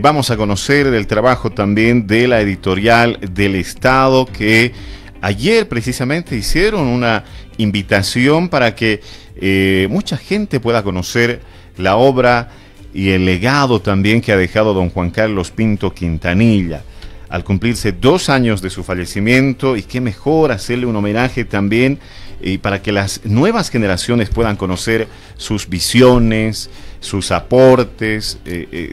Vamos a conocer el trabajo también de la editorial del Estado, que ayer precisamente hicieron una invitación para que mucha gente pueda conocer la obra y el legado también que ha dejado don Juan Carlos Pinto Quintanilla, al cumplirse 2 años de su fallecimiento. Y qué mejor hacerle un homenaje también para que las nuevas generaciones puedan conocer sus visiones, sus aportes,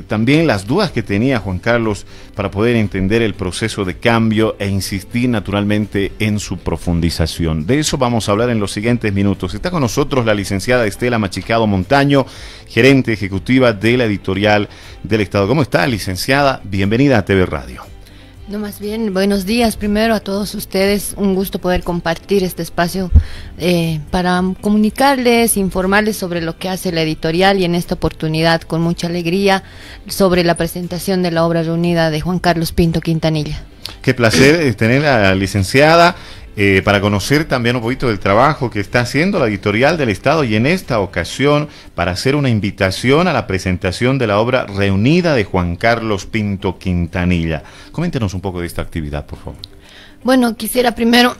también las dudas que tenía Juan Carlos para poder entender el proceso de cambio e insistir naturalmente en su profundización. De eso vamos a hablar en los siguientes minutos. Está con nosotros la licenciada Estela Machicado Montaño, gerente ejecutiva de la editorial del Estado. ¿Cómo está, licenciada? Bienvenida a TV Radio. No, más bien, buenos días primero a todos ustedes. Un gusto poder compartir este espacio para comunicarles, informarles sobre lo que hace la editorial, y en esta oportunidad con mucha alegría sobre la presentación de la obra reunida de Juan Carlos Pinto Quintanilla. Qué placer tener a la licenciada para conocer también un poquito del trabajo que está haciendo la editorial del Estado, y en esta ocasión para hacer una invitación a la presentación de la obra reunida de Juan Carlos Pinto Quintanilla. Coméntenos un poco de esta actividad, por favor. Bueno, quisiera primero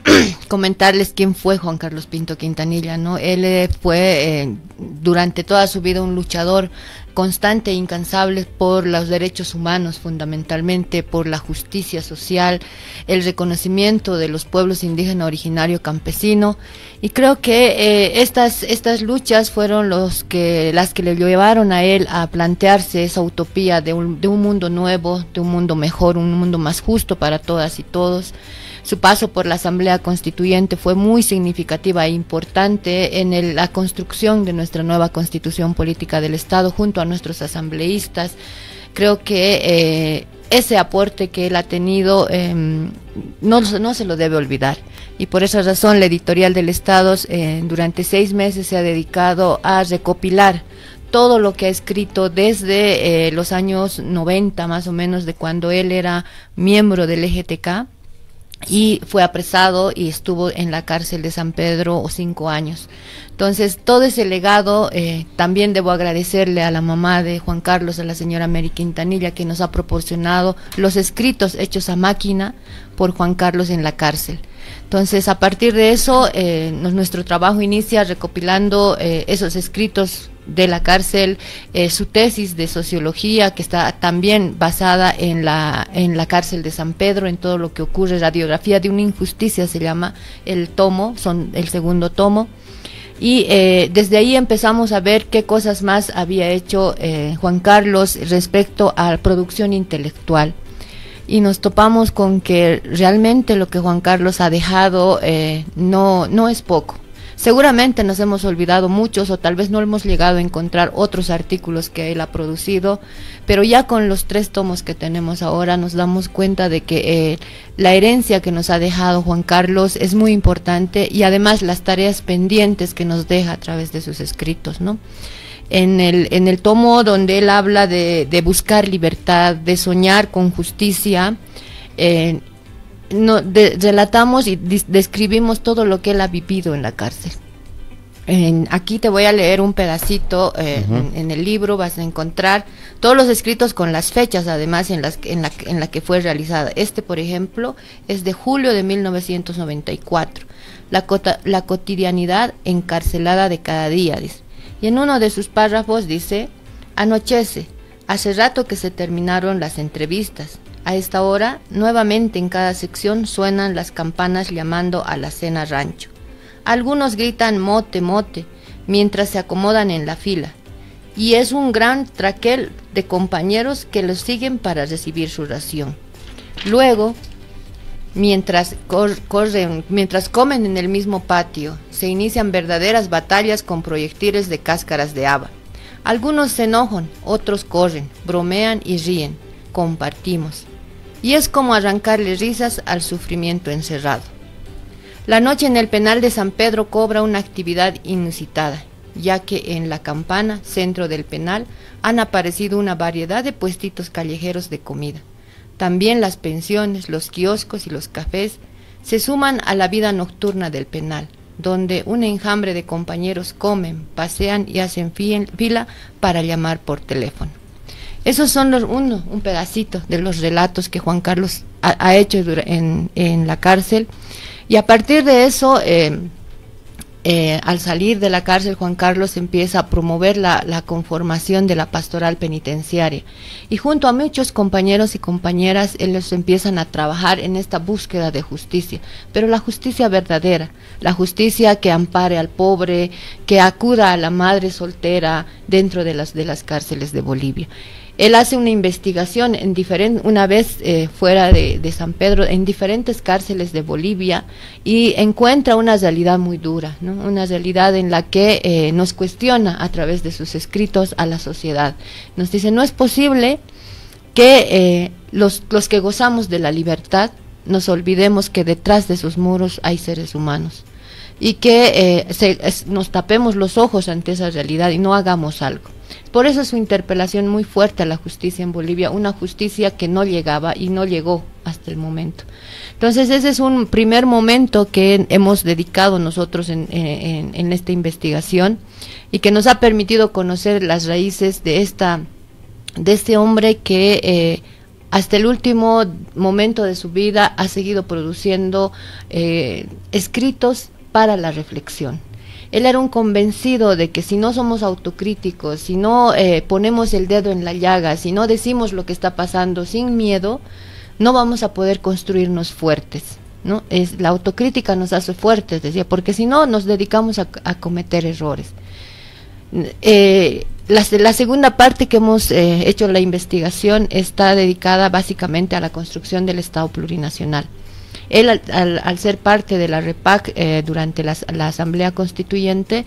comentarles quién fue Juan Carlos Pinto Quintanilla, ¿no? Él fue durante toda su vida un luchador constante e incansable por los derechos humanos, fundamentalmente por la justicia social, el reconocimiento de los pueblos indígena, originario, campesino, y creo que estas luchas fueron las que le llevaron a él a plantearse esa utopía de un mundo nuevo, de un mundo mejor, un mundo más justo para todas y todos. Su paso por la Asamblea Constituyente fue muy significativa e importante en la construcción de nuestra nueva Constitución Política del Estado junto a nuestros asambleístas. Creo que ese aporte que él ha tenido no se lo debe olvidar, y por esa razón la editorial del Estado durante 6 meses se ha dedicado a recopilar todo lo que ha escrito desde los años 90 más o menos, de cuando él era miembro del EGTK y fue apresado y estuvo en la cárcel de San Pedro 5 años. Entonces, todo ese legado, también debo agradecerle a la mamá de Juan Carlos, a la señora Mary Quintanilla, que nos ha proporcionado los escritos hechos a máquina por Juan Carlos en la cárcel. Entonces, a partir de eso, nuestro trabajo inicia recopilando esos escritos de la cárcel, su tesis de sociología, que está también basada en la cárcel de San Pedro, en todo lo que ocurre, radiografía de una injusticia se llama el tomo, son el 2.º tomo, y desde ahí empezamos a ver qué cosas más había hecho Juan Carlos respecto a la producción intelectual, y nos topamos con que realmente lo que Juan Carlos ha dejado no es poco. Seguramente nos hemos olvidado muchos, o tal vez no hemos llegado a encontrar otros artículos que él ha producido, pero ya con los 3 tomos que tenemos ahora nos damos cuenta de que la herencia que nos ha dejado Juan Carlos es muy importante, y además las tareas pendientes que nos deja a través de sus escritos, ¿no? En el tomo donde él habla de buscar libertad, de soñar con justicia, relatamos y describimos todo lo que él ha vivido en la cárcel. Aquí te voy a leer un pedacito. En el libro vas a encontrar todos los escritos con las fechas, además en la que fue realizada. Por ejemplo, es de julio de 1994. La cotidianidad encarcelada de cada día, dice. Y en uno de sus párrafos dice: anochece, hace rato que se terminaron las entrevistas. A esta hora, nuevamente en cada sección suenan las campanas llamando a la cena rancho. Algunos gritan mote, mote, mientras se acomodan en la fila. Y es un gran traquel de compañeros que los siguen para recibir su ración. Luego, mientras comen en el mismo patio, se inician verdaderas batallas con proyectiles de cáscaras de haba. Algunos se enojan, otros corren, bromean y ríen. Compartimos. Y es como arrancarle risas al sufrimiento encerrado. La noche en el penal de San Pedro cobra una actividad inusitada, ya que en la campana, centro del penal, han aparecido una variedad de puestitos callejeros de comida. También las pensiones, los kioscos y los cafés se suman a la vida nocturna del penal, donde un enjambre de compañeros comen, pasean y hacen fila para llamar por teléfono. Esos son un pedacito de los relatos que Juan Carlos ha hecho en la cárcel, y a partir de eso, al salir de la cárcel, Juan Carlos empieza a promover la conformación de la pastoral penitenciaria, y junto a muchos compañeros y compañeras, ellos empiezan a trabajar en esta búsqueda de justicia, pero la justicia verdadera, la justicia que ampare al pobre, que acuda a la madre soltera dentro de las cárceles de Bolivia. Él hace una investigación una vez fuera de San Pedro, en diferentes cárceles de Bolivia, y encuentra una realidad muy dura, ¿no? Una realidad en la que nos cuestiona a través de sus escritos a la sociedad. Nos dice, no es posible que los que gozamos de la libertad nos olvidemos que detrás de sus muros hay seres humanos, y que nos tapemos los ojos ante esa realidad y no hagamos algo. Por eso es su interpelación muy fuerte a la justicia en Bolivia, una justicia que no llegaba y no llegó hasta el momento. Entonces ese es un primer momento que hemos dedicado nosotros en esta investigación, y que nos ha permitido conocer las raíces de este hombre que hasta el último momento de su vida ha seguido produciendo escritos para la reflexión. Él era un convencido de que si no somos autocríticos, si no ponemos el dedo en la llaga, si no decimos lo que está pasando sin miedo, no vamos a poder construirnos fuertes, ¿no? La autocrítica nos hace fuertes, decía, porque si no nos dedicamos a cometer errores. La segunda parte que hemos hecho la investigación está dedicada básicamente a la construcción del Estado plurinacional. Él, al ser parte de la REPAC durante la Asamblea Constituyente,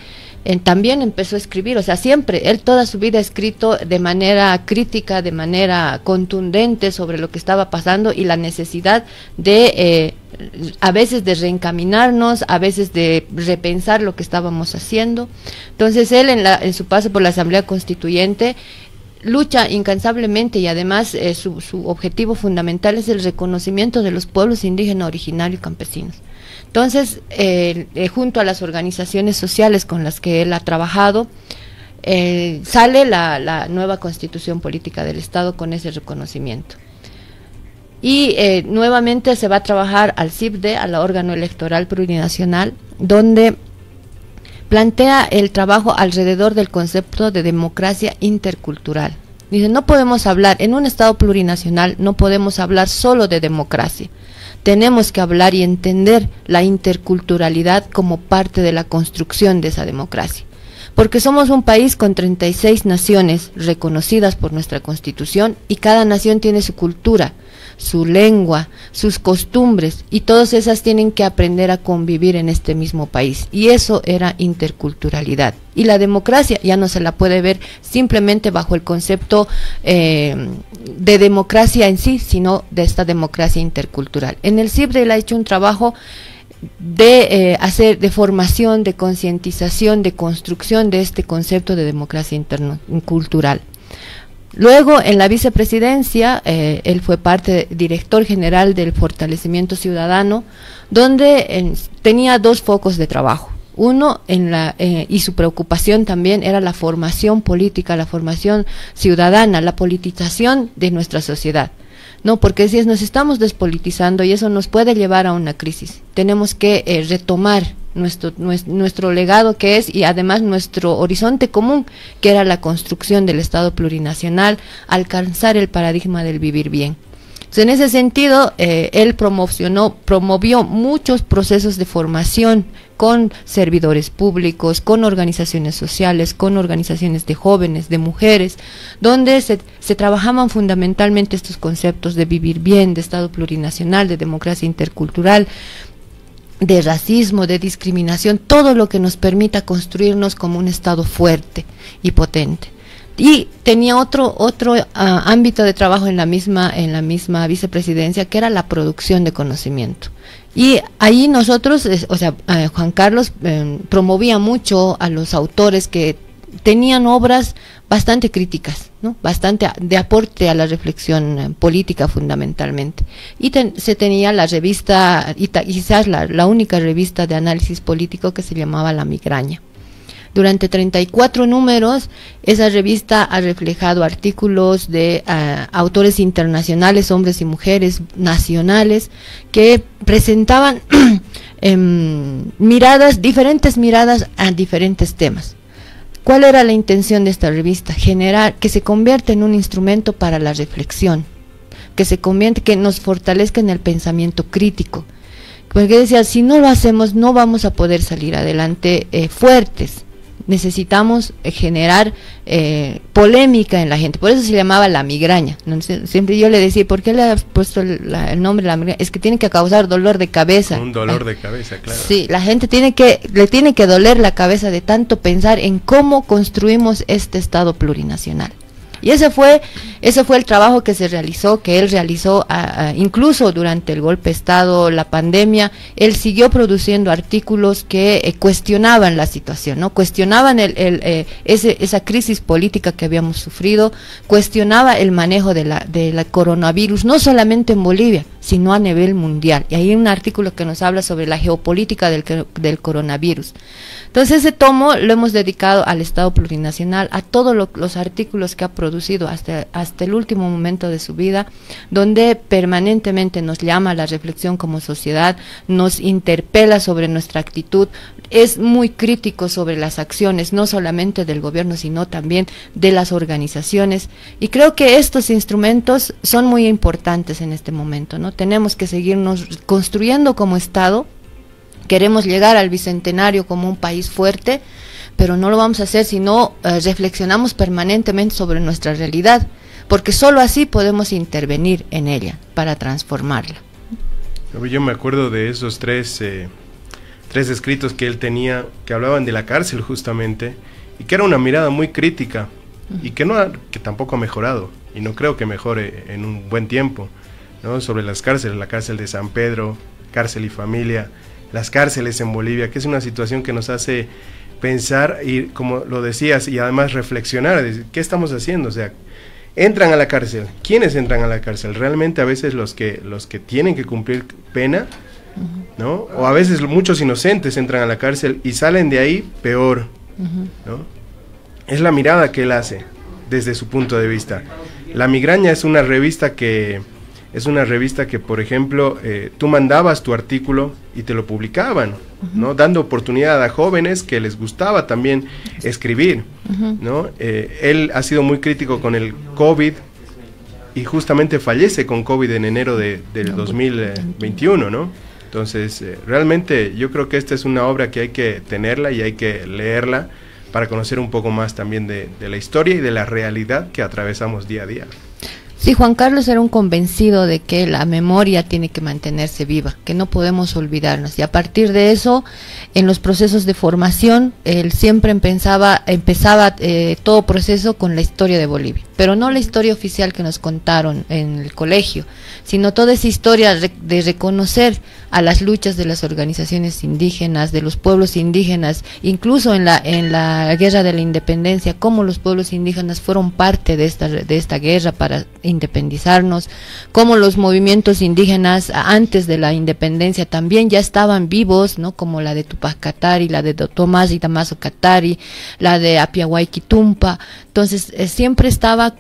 también empezó a escribir, o sea, siempre, él toda su vida ha escrito de manera crítica, de manera contundente sobre lo que estaba pasando y la necesidad de, a veces de reencaminarnos, a veces de repensar lo que estábamos haciendo. Entonces él en su paso por la Asamblea Constituyente lucha incansablemente, y además su objetivo fundamental es el reconocimiento de los pueblos indígenas, originarios y campesinos. Entonces, junto a las organizaciones sociales con las que él ha trabajado, sale la nueva Constitución Política del Estado con ese reconocimiento. Y nuevamente se va a trabajar al CIPDE, al órgano electoral plurinacional, donde plantea el trabajo alrededor del concepto de democracia intercultural. Dice, no podemos hablar, en un Estado plurinacional, no podemos hablar solo de democracia. Tenemos que hablar y entender la interculturalidad como parte de la construcción de esa democracia. Porque somos un país con 36 naciones reconocidas por nuestra Constitución, y cada nación tiene su cultura, su lengua, sus costumbres, y todas esas tienen que aprender a convivir en este mismo país, y eso era interculturalidad. Y la democracia ya no se la puede ver simplemente bajo el concepto de democracia en sí, sino de esta democracia intercultural. En el CIPDE él ha hecho un trabajo de formación, de concientización, de construcción de este concepto de democracia intercultural. Luego, en la vicepresidencia, él fue director general del Fortalecimiento Ciudadano, donde tenía dos focos de trabajo. Uno, y su preocupación también era la formación política, la formación ciudadana, la politización de nuestra sociedad. No, porque si nos estamos despolitizando, y eso nos puede llevar a una crisis. Tenemos que retomar nuestro legado, que es, y además nuestro horizonte común, que era la construcción del Estado plurinacional, alcanzar el paradigma del vivir bien. Entonces, en ese sentido, él promovió muchos procesos de formación con servidores públicos, con organizaciones sociales, con organizaciones de jóvenes, de mujeres, donde se trabajaban fundamentalmente estos conceptos de vivir bien, de Estado plurinacional, de democracia intercultural, de racismo, de discriminación, todo lo que nos permita construirnos como un Estado fuerte y potente. Y tenía otro ámbito de trabajo en la misma vicepresidencia, que era la producción de conocimiento. Y ahí nosotros, Juan Carlos promovía mucho a los autores que tenían obras bastante críticas, ¿no? Bastante de aporte a la reflexión política fundamentalmente. Y se tenía la revista, y quizás la única revista de análisis político, que se llamaba La Migraña. Durante 34 números, esa revista ha reflejado artículos de autores internacionales, hombres y mujeres nacionales, que presentaban diferentes miradas a diferentes temas. ¿Cuál era la intención de esta revista? Generar, que se convierta en un instrumento para la reflexión, que nos fortalezca en el pensamiento crítico. Porque decía, si no lo hacemos, no vamos a poder salir adelante fuertes. Necesitamos generar polémica en la gente. Por eso se llamaba la migraña. Siempre yo le decía, ¿por qué le has puesto el nombre de la migraña? Es que tiene que causar dolor de cabeza. Un dolor de cabeza, claro. Sí, la gente le tiene que doler la cabeza de tanto pensar en cómo construimos este Estado plurinacional. Y ese fue el trabajo que él realizó incluso durante el golpe de Estado, la pandemia. Él siguió produciendo artículos que cuestionaban la situación, ¿no? Cuestionaban esa crisis política que habíamos sufrido, cuestionaba el manejo de la coronavirus, no solamente en Bolivia, sino a nivel mundial. Y hay un artículo que nos habla sobre la geopolítica del coronavirus. Entonces ese tomo lo hemos dedicado al Estado plurinacional, a todos los artículos que ha producido hasta el último momento de su vida, donde permanentemente nos llama a la reflexión como sociedad, nos interpela sobre nuestra actitud, es muy crítico sobre las acciones, no solamente del gobierno, sino también de las organizaciones. Y creo que estos instrumentos son muy importantes en este momento, ¿no? Tenemos que seguirnos construyendo como Estado. Queremos llegar al bicentenario como un país fuerte, pero no lo vamos a hacer si no reflexionamos permanentemente sobre nuestra realidad, porque solo así podemos intervenir en ella para transformarla. Yo me acuerdo de esos tres escritos que él tenía, que hablaban de la cárcel justamente, y que era una mirada muy crítica, y que tampoco ha mejorado, y no creo que mejore en un buen tiempo, ¿no? Sobre las cárceles, la cárcel de San Pedro, cárcel y familia, las cárceles en Bolivia, que es una situación que nos hace pensar y, como lo decías, y además reflexionar, decir, ¿qué estamos haciendo? O sea, entran a la cárcel. ¿Quiénes entran a la cárcel? Realmente a veces los que tienen que cumplir pena, ¿no? O a veces muchos inocentes entran a la cárcel y salen de ahí peor, ¿no? Es la mirada que él hace desde su punto de vista. La Migraña es una revista que, por ejemplo, tú mandabas tu artículo y te lo publicaban, ¿no? Dando oportunidad a jóvenes que les gustaba también escribir, ¿no? Él ha sido muy crítico con el COVID y justamente fallece con COVID en enero del 2021, ¿no? Entonces, realmente yo creo que esta es una obra que hay que tenerla y hay que leerla para conocer un poco más también de la historia y de la realidad que atravesamos día a día. Sí, Juan Carlos era un convencido de que la memoria tiene que mantenerse viva, que no podemos olvidarnos. Y a partir de eso, en los procesos de formación, él siempre empezaba todo proceso con la historia de Bolivia. Pero no la historia oficial que nos contaron en el colegio, sino toda esa historia de reconocer a las luchas de las organizaciones indígenas, de los pueblos indígenas, incluso en la guerra de la independencia, cómo los pueblos indígenas fueron parte de esta guerra para independizarnos, cómo los movimientos indígenas antes de la independencia también ya estaban vivos, ¿no? Como la de Tupac Katari, la de Tomás y Damaso Katari, la de Apiahuayqui Tumpa. Entonces siempre estaba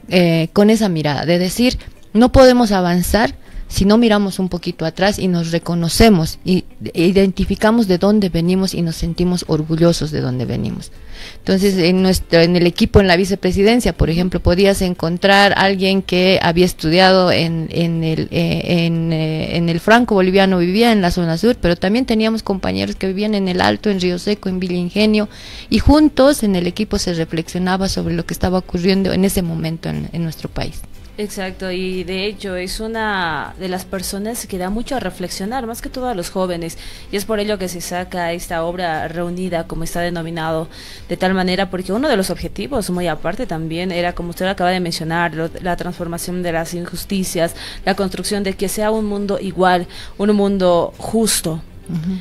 con esa mirada de decir, no podemos avanzar si no miramos un poquito atrás y nos reconocemos y identificamos de dónde venimos y nos sentimos orgullosos de dónde venimos. Entonces, en el equipo, en la vicepresidencia, por ejemplo, podías encontrar a alguien que había estudiado en el Franco Boliviano, vivía en la zona sur, pero también teníamos compañeros que vivían en el Alto, en Río Seco, en Villa Ingenio, y juntos en el equipo se reflexionaba sobre lo que estaba ocurriendo en ese momento en nuestro país. Exacto, y de hecho es una de las personas que da mucho a reflexionar, más que todo a los jóvenes, y es por ello que se saca esta obra reunida, como está denominado, de tal manera, porque uno de los objetivos, muy aparte también, era, como usted acaba de mencionar, la transformación de las injusticias, la construcción de que sea un mundo igual, un mundo justo,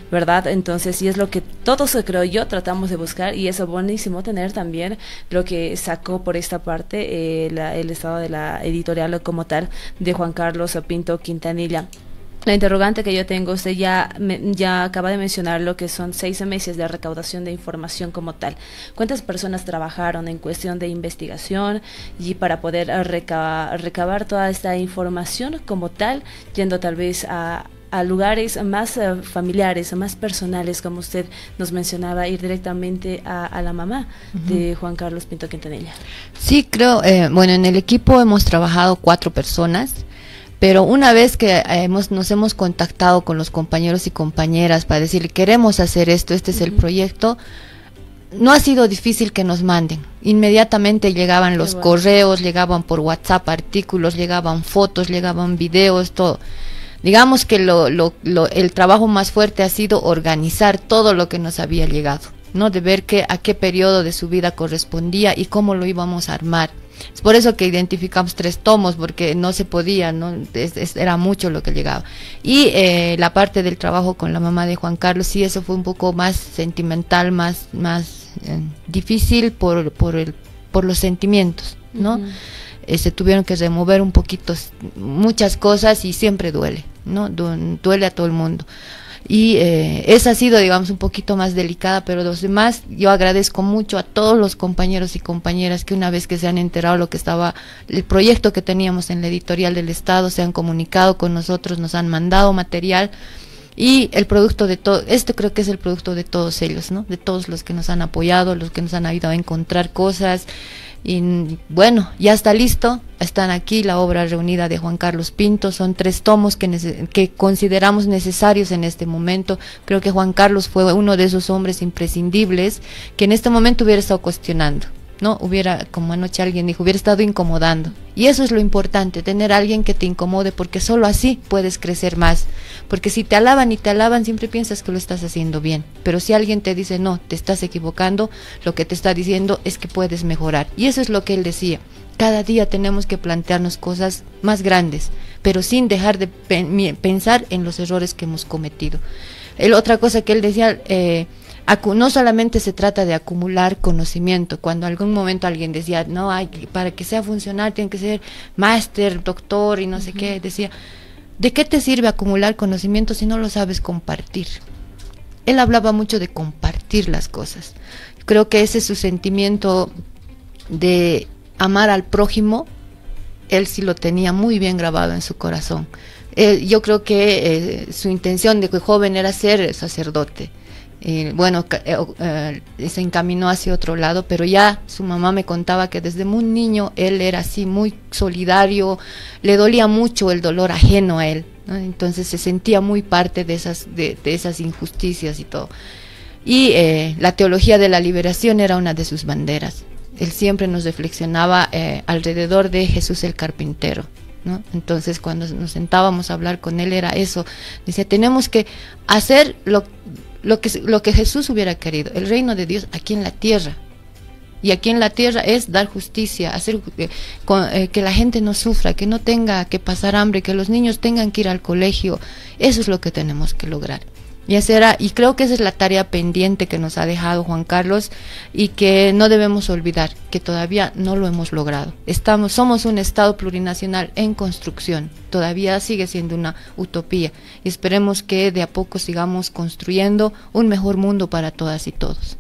¿verdad? Entonces, y es lo que todos, creo yo, tratamos de buscar, y es buenísimo tener también lo que sacó por esta parte el estado de la editorial como tal de Juan Carlos Pinto Quintanilla. La interrogante que yo tengo, usted ya acaba de mencionar lo que son 6 meses de recaudación de información como tal. ¿Cuántas personas trabajaron en cuestión de investigación y para poder recabar toda esta información como tal, yendo tal vez a lugares más familiares, más personales, como usted nos mencionaba, ir directamente a la mamá de Juan Carlos Pinto Quintanilla? Sí, creo, bueno, en el equipo hemos trabajado 4 personas. Pero una vez que nos hemos contactado con los compañeros y compañeras para decirle queremos hacer esto, este es el proyecto, no ha sido difícil que nos manden. Inmediatamente llegaban los correos, llegaban por WhatsApp artículos, llegaban fotos, llegaban videos, todo. Digamos que el trabajo más fuerte ha sido organizar todo lo que nos había llegado, ¿no? De ver a qué periodo de su vida correspondía y cómo lo íbamos a armar. Es por eso que identificamos 3 tomos, porque no se podía, ¿no? Era mucho lo que llegaba. Y la parte del trabajo con la mamá de Juan Carlos, sí, eso fue un poco más sentimental, más difícil por los sentimientos, ¿no? Se tuvieron que remover un poquito muchas cosas y siempre duele, ¿no? Duele a todo el mundo. Y esa ha sido, digamos, un poquito más delicada, pero los demás, yo agradezco mucho a todos los compañeros y compañeras que una vez que se han enterado lo que estaba, el proyecto que teníamos en la editorial del Estado, se han comunicado con nosotros, nos han mandado material, y el producto de todo, esto creo que es el producto de todos ellos, ¿no? De todos los que nos han apoyado, los que nos han ayudado a encontrar cosas. Y bueno, ya está listo, están aquí la obra reunida de Juan Carlos Pinto, son 3 tomos que consideramos necesarios en este momento. Creo que Juan Carlos fue uno de esos hombres imprescindibles que en este momento hubiera estado cuestionando, ¿no? Hubiera, como anoche alguien dijo, hubiera estado incomodando. Y eso es lo importante, tener a alguien que te incomode, porque solo así puedes crecer más. Porque si te alaban y te alaban, siempre piensas que lo estás haciendo bien. Pero si alguien te dice, no, te estás equivocando, lo que te está diciendo es que puedes mejorar. Y eso es lo que él decía. Cada día tenemos que plantearnos cosas más grandes, pero sin dejar de pensar en los errores que hemos cometido. Otra cosa que él decía, no solamente se trata de acumular conocimiento. Cuando en algún momento alguien decía, no, para que sea funcional tiene que ser máster, doctor y no sé qué, decía, ¿de qué te sirve acumular conocimiento si no lo sabes compartir? Él hablaba mucho de compartir las cosas. Creo que ese es su sentimiento de amar al prójimo, él sí lo tenía muy bien grabado en su corazón. Yo creo que su intención de joven era ser sacerdote. Bueno, se encaminó hacia otro lado, pero ya su mamá me contaba que desde muy niño él era así muy solidario, le dolía mucho el dolor ajeno a él, ¿no? Entonces se sentía muy parte de esas injusticias y todo. Y la teología de la liberación era una de sus banderas. Él siempre nos reflexionaba alrededor de Jesús el carpintero, ¿no? Entonces cuando nos sentábamos a hablar con él era eso, decía, tenemos que hacer lo que Jesús hubiera querido, el reino de Dios aquí en la tierra. Y aquí en la tierra es dar justicia, hacer que la gente no sufra, que no tenga que pasar hambre, que los niños tengan que ir al colegio. Eso es lo que tenemos que lograr. Y creo que esa es la tarea pendiente que nos ha dejado Juan Carlos y que no debemos olvidar, que todavía no lo hemos logrado. Somos un Estado plurinacional en construcción, todavía sigue siendo una utopía y esperemos que de a poco sigamos construyendo un mejor mundo para todas y todos.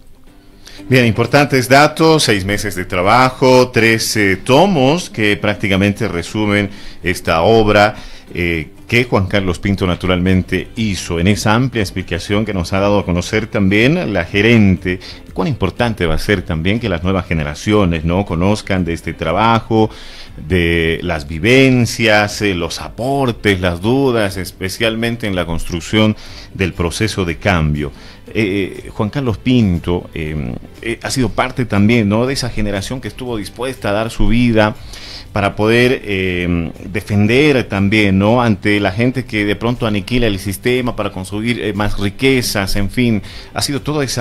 Bien, importantes datos, 6 meses de trabajo, 13 tomos que prácticamente resumen esta obra que Juan Carlos Pinto naturalmente hizo. En esa amplia explicación que nos ha dado a conocer también la gerente, cuán importante va a ser también que las nuevas generaciones no conozcan de este trabajo, de las vivencias, los aportes, las dudas, especialmente en la construcción del proceso de cambio. Juan Carlos Pinto ha sido parte también, ¿no?, de esa generación que estuvo dispuesta a dar su vida para poder defender también, ¿no?, ante la gente que de pronto aniquila el sistema para construir más riquezas, en fin, ha sido todo ese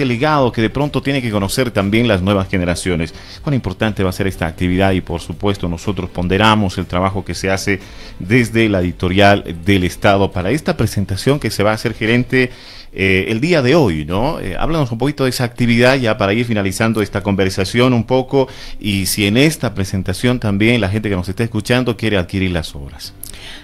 legado que de pronto tiene que conocer también las nuevas generaciones. Cuán importante va a ser esta actividad y por supuesto nosotros ponderamos el trabajo que se hace desde la editorial del Estado para esta presentación que se va a hacer, gerente, el día de hoy, ¿no? Háblanos un poquito de esa actividad ya para ir finalizando esta conversación un poco, y si en esta presentación también la gente que nos está escuchando quiere adquirir las obras.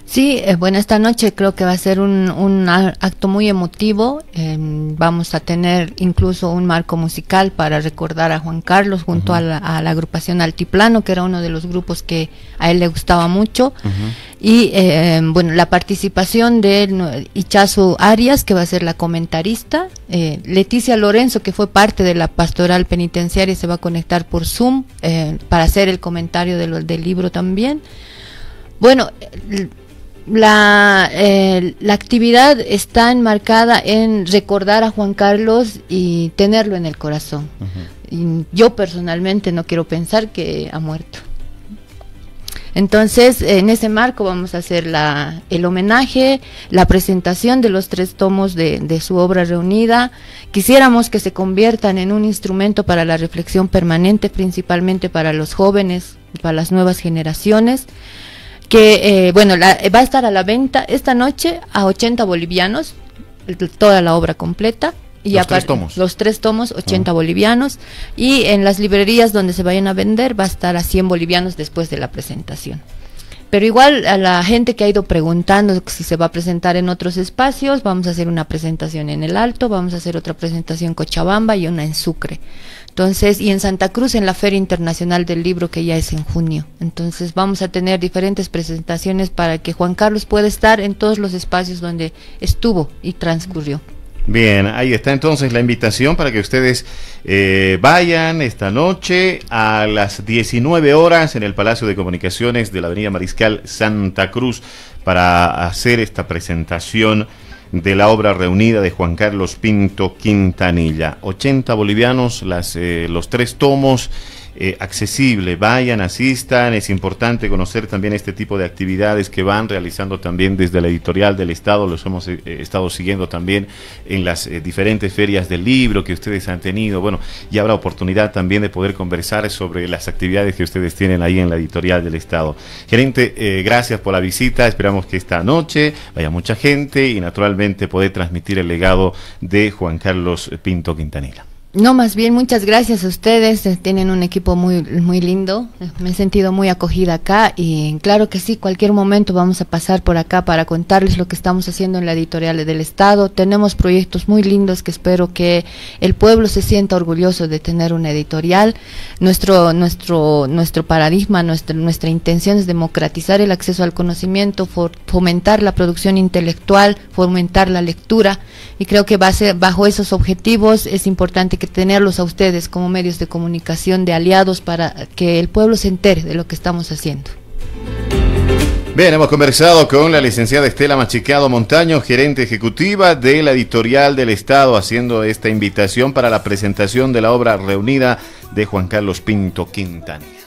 Sí, bueno, esta noche creo que va a ser un acto muy emotivo. Vamos a tener incluso un marco musical para recordar a Juan Carlos junto a la agrupación Altiplano, que era uno de los grupos que a él le gustaba mucho. Y bueno, la participación de Ichazu Arias, que va a ser la comentarista. Leticia Lorenzo, que fue parte de la pastoral penitenciaria, se va a conectar por Zoom para hacer el comentario del libro también. Bueno, la actividad está enmarcada en recordar a Juan Carlos y tenerlo en el corazón. Y yo personalmente no quiero pensar que ha muerto. Entonces, en ese marco vamos a hacer el homenaje, la presentación de los 3 tomos de su obra reunida. Quisiéramos que se conviertan en un instrumento para la reflexión permanente, principalmente para los jóvenes, para las nuevas generaciones. Que bueno, va a estar a la venta esta noche a 80 bolivianos, toda la obra completa. Y los 3 tomos, 80 bolivianos. Y en las librerías donde se vayan a vender va a estar a 100 bolivianos después de la presentación. Pero igual a la gente que ha ido preguntando si se va a presentar en otros espacios, vamos a hacer una presentación en El Alto, vamos a hacer otra presentación en Cochabamba y una en Sucre. Entonces, y en Santa Cruz en la Feria Internacional del Libro, que ya es en junio. Entonces vamos a tener diferentes presentaciones para que Juan Carlos pueda estar en todos los espacios donde estuvo y transcurrió. Bien, ahí está entonces la invitación para que ustedes vayan esta noche a las 19 horas en el Palacio de Comunicaciones de la Avenida Mariscal Santa Cruz para hacer esta presentación de la obra reunida de Juan Carlos Pinto Quintanilla. 80 bolivianos, los 3 tomos, accesible, vayan, asistan. Es importante conocer también este tipo de actividades que van realizando también desde la Editorial del Estado. Los hemos estado siguiendo también en las diferentes ferias del libro que ustedes han tenido. Bueno, y habrá oportunidad también de poder conversar sobre las actividades que ustedes tienen ahí en la Editorial del Estado. Gerente, gracias por la visita. Esperamos que esta noche vaya mucha gente y naturalmente poder transmitir el legado de Juan Carlos Pinto Quintanilla. No, más bien muchas gracias a ustedes, tienen un equipo muy lindo, me he sentido muy acogida acá y claro que sí, cualquier momento vamos a pasar por acá para contarles lo que estamos haciendo en la Editorial del Estado. Tenemos proyectos muy lindos que espero que el pueblo se sienta orgulloso de tener una editorial. Nuestro paradigma, nuestra intención es democratizar el acceso al conocimiento, fomentar la producción intelectual, fomentar la lectura y creo que bajo esos objetivos es importante que tenerlos a ustedes como medios de comunicación, de aliados, para que el pueblo se entere de lo que estamos haciendo. Bien, hemos conversado con la licenciada Estela Machicado Montaño, gerente ejecutiva de la Editorial del Estado, haciendo esta invitación para la presentación de la obra reunida de Juan Carlos Pinto Quintanilla.